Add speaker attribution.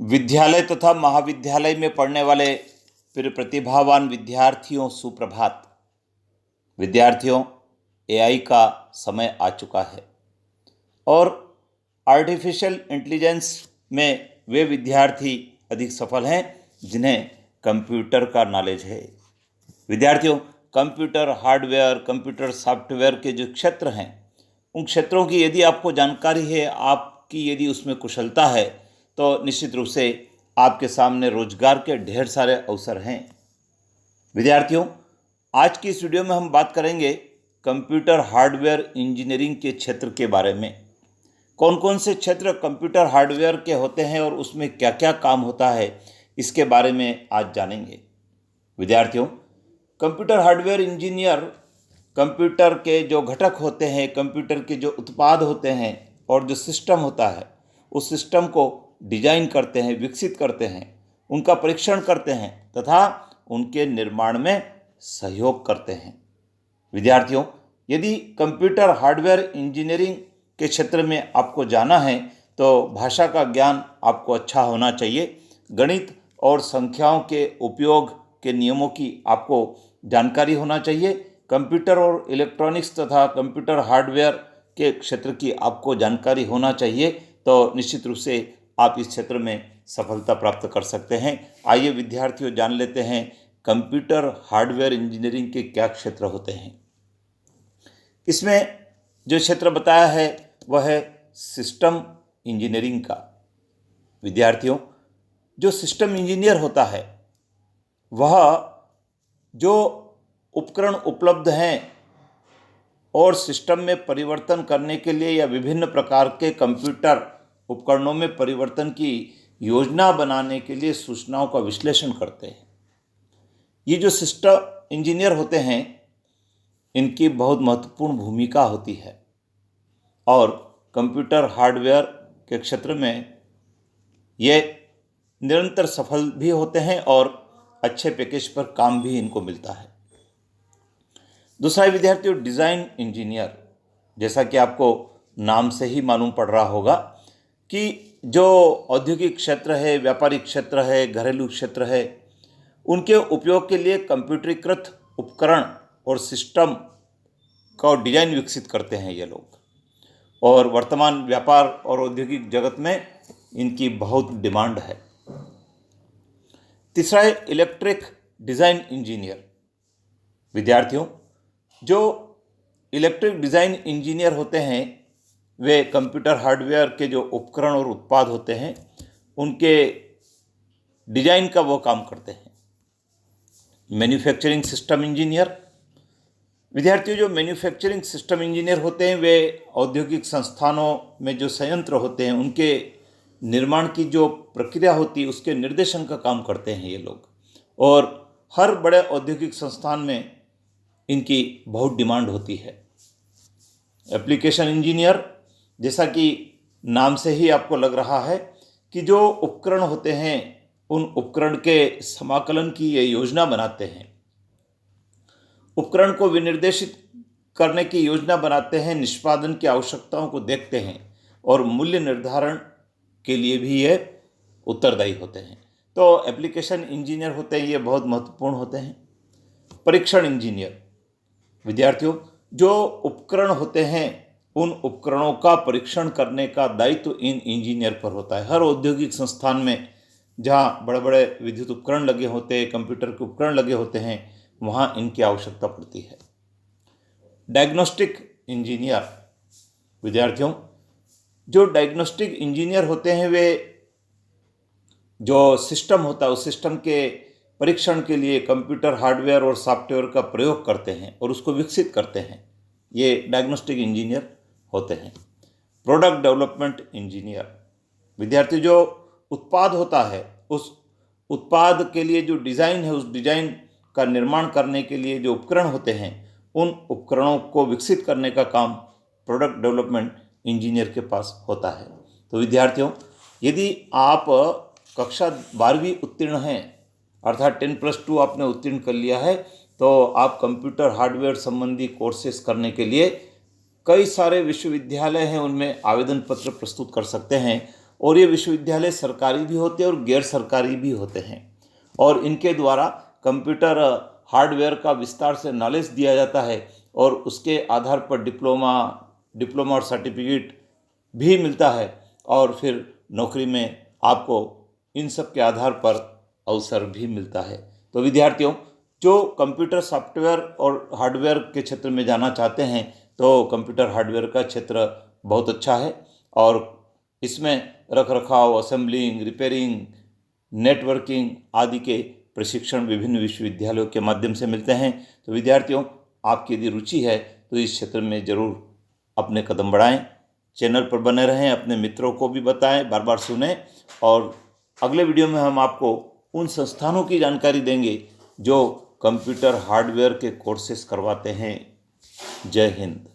Speaker 1: विद्यालय तथा महाविद्यालय में पढ़ने वाले फिर प्रतिभावान विद्यार्थियों सुप्रभात। विद्यार्थियों, एआई का समय आ चुका है और आर्टिफिशियल इंटेलिजेंस में वे विद्यार्थी अधिक सफल हैं जिन्हें कंप्यूटर का नॉलेज है। विद्यार्थियों, कंप्यूटर हार्डवेयर, कंप्यूटर सॉफ्टवेयर के जो क्षेत्र हैं, उन क्षेत्रों की यदि आपको जानकारी है, आपकी यदि उसमें कुशलता है, तो निश्चित रूप से आपके सामने रोजगार के ढेर सारे अवसर हैं। विद्यार्थियों, आज की इस वीडियो में हम बात करेंगे कंप्यूटर हार्डवेयर इंजीनियरिंग के क्षेत्र के बारे में। कौन कौन से क्षेत्र कंप्यूटर हार्डवेयर के होते हैं और उसमें क्या क्या काम होता है, इसके बारे में आज जानेंगे। विद्यार्थियों, कंप्यूटर हार्डवेयर इंजीनियर कंप्यूटर के जो घटक होते हैं, कंप्यूटर के जो उत्पाद होते हैं और जो सिस्टम होता है, उस सिस्टम को डिजाइन करते हैं, विकसित करते हैं, उनका परीक्षण करते हैं तथा उनके निर्माण में सहयोग करते हैं। विद्यार्थियों, यदि कंप्यूटर हार्डवेयर इंजीनियरिंग के क्षेत्र में आपको जाना है तो भाषा का ज्ञान आपको अच्छा होना चाहिए। गणित और संख्याओं के उपयोग के नियमों की आपको जानकारी होना चाहिए। कंप्यूटर और इलेक्ट्रॉनिक्स तथा कंप्यूटर हार्डवेयर के क्षेत्र की आपको जानकारी होना चाहिए, तो निश्चित रूप से आप इस क्षेत्र में सफलता प्राप्त कर सकते हैं। आइए विद्यार्थियों, जान लेते हैं कंप्यूटर हार्डवेयर इंजीनियरिंग के क्या क्षेत्र होते हैं। इसमें जो क्षेत्र बताया है वह है सिस्टम इंजीनियरिंग का। विद्यार्थियों, जो सिस्टम इंजीनियर होता है वह जो उपकरण उपलब्ध हैं और सिस्टम में परिवर्तन करने के लिए या विभिन्न प्रकार के कंप्यूटर उपकरणों में परिवर्तन की योजना बनाने के लिए सूचनाओं का विश्लेषण करते हैं। ये जो सिस्टम इंजीनियर होते हैं, इनकी बहुत महत्वपूर्ण भूमिका होती है और कंप्यूटर हार्डवेयर के क्षेत्र में ये निरंतर सफल भी होते हैं और अच्छे पैकेज पर काम भी इनको मिलता है। दूसरा विद्यार्थियों, डिज़ाइन इंजीनियर। जैसा कि आपको नाम से ही मालूम पड़ रहा होगा कि जो औद्योगिक क्षेत्र है, व्यापारिक क्षेत्र है, घरेलू क्षेत्र है, उनके उपयोग के लिए कंप्यूटरीकृत उपकरण और सिस्टम का डिजाइन विकसित करते हैं ये लोग, और वर्तमान व्यापार और औद्योगिक जगत में इनकी बहुत डिमांड है। तीसरा है इलेक्ट्रिक डिज़ाइन इंजीनियर। विद्यार्थियों, जो इलेक्ट्रिक डिज़ाइन इंजीनियर होते हैं वे कंप्यूटर हार्डवेयर के जो उपकरण और उत्पाद होते हैं उनके डिजाइन का वो काम करते हैं। Manufacturing system engineer. विद्यार्थियों, जो मैन्युफैक्चरिंग सिस्टम इंजीनियर होते हैं वे औद्योगिक संस्थानों में जो संयंत्र होते हैं उनके निर्माण की जो प्रक्रिया होती है उसके निर्देशन का काम करते हैं ये लोग, और हर बड़े औद्योगिक संस्थान में इनकी बहुत डिमांड होती है। एप्लीकेशन इंजीनियर, जैसा कि नाम से ही आपको लग रहा है कि जो उपकरण होते हैं उन उपकरण के समाकलन की ये योजना बनाते हैं, उपकरण को विनिर्देशित करने की योजना बनाते हैं, निष्पादन की आवश्यकताओं को देखते हैं और मूल्य निर्धारण के लिए भी ये उत्तरदायी होते हैं। तो एप्लीकेशन इंजीनियर होते हैं, ये बहुत महत्वपूर्ण होते हैं। परीक्षण इंजीनियर। विद्यार्थियों, जो उपकरण होते हैं उन उपकरणों का परीक्षण करने का दायित्व इन इंजीनियर पर होता है। हर औद्योगिक संस्थान में जहाँ बड़े बड़े विद्युत उपकरण लगे होते हैं, कंप्यूटर के उपकरण लगे होते हैं, वहाँ इनकी आवश्यकता पड़ती है। Diagnostic engineer. विद्यार्थियों, जो डायग्नोस्टिक इंजीनियर होते हैं वे जो सिस्टम होता है उस सिस्टम के परीक्षण के लिए कंप्यूटर हार्डवेयर और सॉफ्टवेयर का प्रयोग करते हैं और उसको विकसित करते हैं। ये डायग्नोस्टिक इंजीनियर होते हैं। Product development engineer. विद्यार्थी, जो उत्पाद होता है उस उत्पाद के लिए जो डिज़ाइन है, उस डिज़ाइन का निर्माण करने के लिए जो उपकरण होते हैं उन उपकरणों को विकसित करने का काम प्रोडक्ट डेवलपमेंट इंजीनियर के पास होता है। तो विद्यार्थियों, यदि आप कक्षा 12वीं उत्तीर्ण हैं, अर्थात 10+2 आपने उत्तीर्ण कर लिया है, तो आप कंप्यूटर हार्डवेयर संबंधी कोर्सेज करने के लिए कई सारे विश्वविद्यालय हैं, उनमें आवेदन पत्र प्रस्तुत कर सकते हैं और ये विश्वविद्यालय सरकारी भी होते हैं और गैर सरकारी भी होते हैं, और इनके द्वारा कंप्यूटर हार्डवेयर का विस्तार से नॉलेज दिया जाता है और उसके आधार पर डिप्लोमा और सर्टिफिकेट भी मिलता है, और फिर नौकरी में आपको इन सब के आधार पर अवसर भी मिलता है। तो विद्यार्थियों, जो कंप्यूटर सॉफ्टवेयर और हार्डवेयर के क्षेत्र में जाना चाहते हैं तो कंप्यूटर हार्डवेयर का क्षेत्र बहुत अच्छा है, और इसमें रखरखाव, असेंबलिंग, रिपेयरिंग, नेटवर्किंग आदि के प्रशिक्षण विभिन्न विश्वविद्यालयों के माध्यम से मिलते हैं। तो विद्यार्थियों, आपकी यदि रुचि है तो इस क्षेत्र में ज़रूर अपने कदम बढ़ाएं। चैनल पर बने रहें, अपने मित्रों को भी बताएं, बार बार सुनें, और अगले वीडियो में हम आपको उन संस्थानों की जानकारी देंगे जो कंप्यूटर हार्डवेयर के कोर्सेस करवाते हैं। जय हिंद।